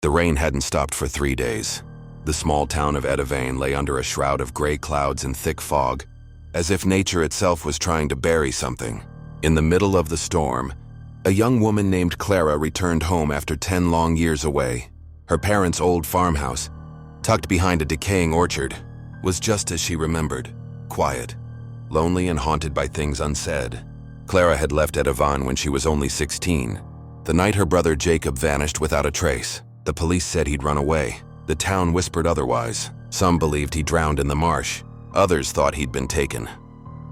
The rain hadn't stopped for 3 days. The small town of Edevane lay under a shroud of gray clouds and thick fog, as if nature itself was trying to bury something. In the middle of the storm, a young woman named Clara returned home after 10 long years away. Her parents' old farmhouse, tucked behind a decaying orchard, was just as she remembered, quiet, lonely and haunted by things unsaid. Clara had left Edevane when she was only 16. The night her brother Jacob vanished without a trace. The police said he'd run away. The town whispered otherwise. Some believed he drowned in the marsh. Others thought he'd been taken.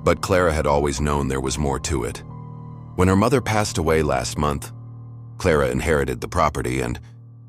But Clara had always known there was more to it. When her mother passed away last month, Clara inherited the property and,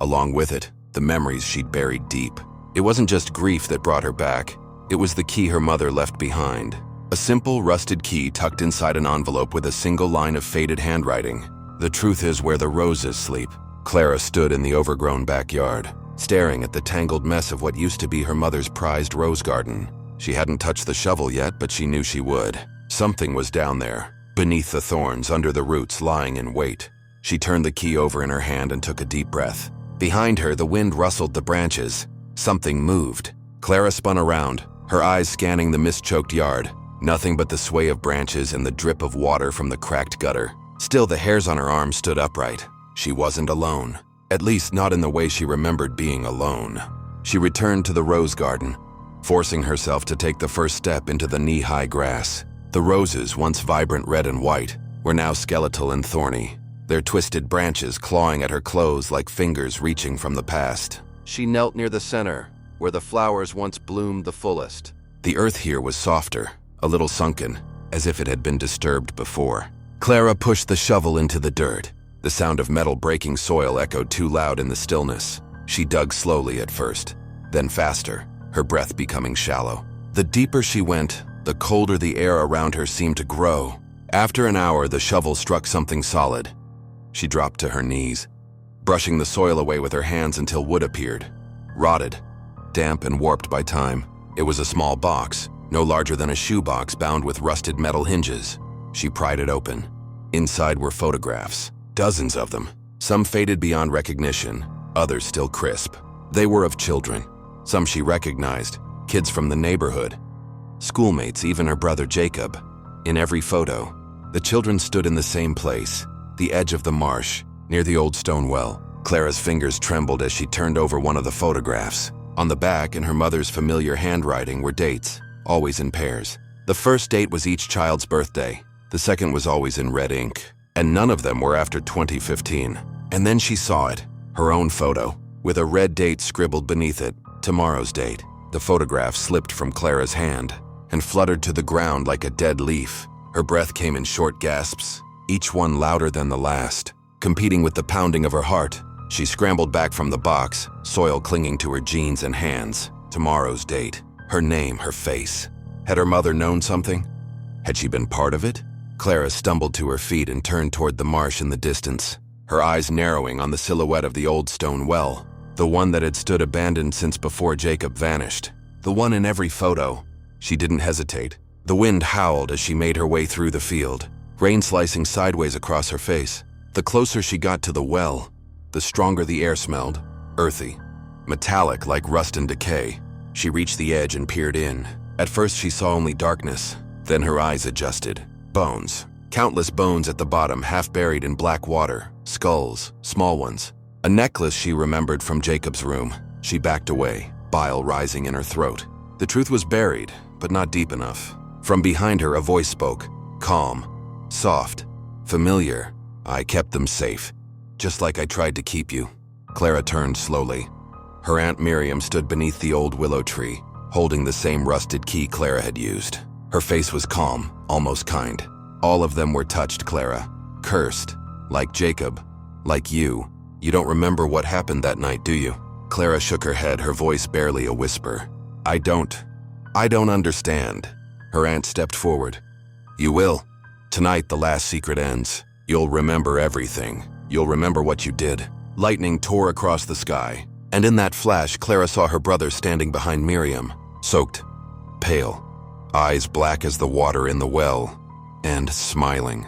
along with it, the memories she'd buried deep. It wasn't just grief that brought her back. It was the key her mother left behind. A simple, rusted key tucked inside an envelope with a single line of faded handwriting. The truth is where the roses sleep. Clara stood in the overgrown backyard, staring at the tangled mess of what used to be her mother's prized rose garden. She hadn't touched the shovel yet, but she knew she would. Something was down there, beneath the thorns, under the roots, lying in wait. She turned the key over in her hand and took a deep breath. Behind her, the wind rustled the branches. Something moved. Clara spun around, her eyes scanning the mist-choked yard. Nothing but the sway of branches and the drip of water from the cracked gutter. Still, the hairs on her arms stood upright. She wasn't alone. At least not in the way she remembered being alone. She returned to the rose garden, forcing herself to take the first step into the knee-high grass. The roses, once vibrant red and white, were now skeletal and thorny, their twisted branches clawing at her clothes like fingers reaching from the past. She knelt near the center, where the flowers once bloomed the fullest. The earth here was softer, a little sunken, as if it had been disturbed before. Clara pushed the shovel into the dirt. The sound of metal breaking soil echoed too loud in the stillness. She dug slowly at first, then faster, her breath becoming shallow. The deeper she went, the colder the air around her seemed to grow. After an hour, the shovel struck something solid. She dropped to her knees, brushing the soil away with her hands until wood appeared, rotted, damp and warped by time. It was a small box, no larger than a shoebox bound with rusted metal hinges. She pried it open. Inside were photographs. Dozens of them, some faded beyond recognition, others still crisp. They were of children, some she recognized, kids from the neighborhood, schoolmates, even her brother Jacob. In every photo, the children stood in the same place, the edge of the marsh, near the old stone well. Clara's fingers trembled as she turned over one of the photographs. On the back, in her mother's familiar handwriting, were dates, always in pairs. The first date was each child's birthday. The second was always in red ink. And none of them were after 2015. And then she saw it, her own photo, with a red date scribbled beneath it, tomorrow's date. The photograph slipped from Clara's hand and fluttered to the ground like a dead leaf. Her breath came in short gasps, each one louder than the last, competing with the pounding of her heart. She scrambled back from the box, soil clinging to her jeans and hands. Tomorrow's date, her name, her face. Had her mother known something? Had she been part of it? Clara stumbled to her feet and turned toward the marsh in the distance, her eyes narrowing on the silhouette of the old stone well, the one that had stood abandoned since before Jacob vanished, the one in every photo. She didn't hesitate. The wind howled as she made her way through the field, rain slicing sideways across her face. The closer she got to the well, the stronger the air smelled, earthy, metallic like rust and decay. She reached the edge and peered in. At first she saw only darkness, then her eyes adjusted. Bones. Countless bones at the bottom, half buried in black water. Skulls, small ones. A necklace she remembered from Jacob's room. She backed away, bile rising in her throat. The truth was buried, but not deep enough. From behind her, a voice spoke, calm, soft, familiar. I kept them safe, just like I tried to keep you. Clara turned slowly. Her Aunt Miriam stood beneath the old willow tree, holding the same rusted key Clara had used. Her face was calm, almost kind. All of them were touched, Clara. Cursed. Like Jacob. Like you. You don't remember what happened that night, do you? Clara shook her head, her voice barely a whisper. I don't understand. Her aunt stepped forward. You will. Tonight the last secret ends. You'll remember everything. You'll remember what you did. Lightning tore across the sky, and in that flash, Clara saw her brother standing behind Miriam, soaked, pale, eyes black as the water in the well, and smiling.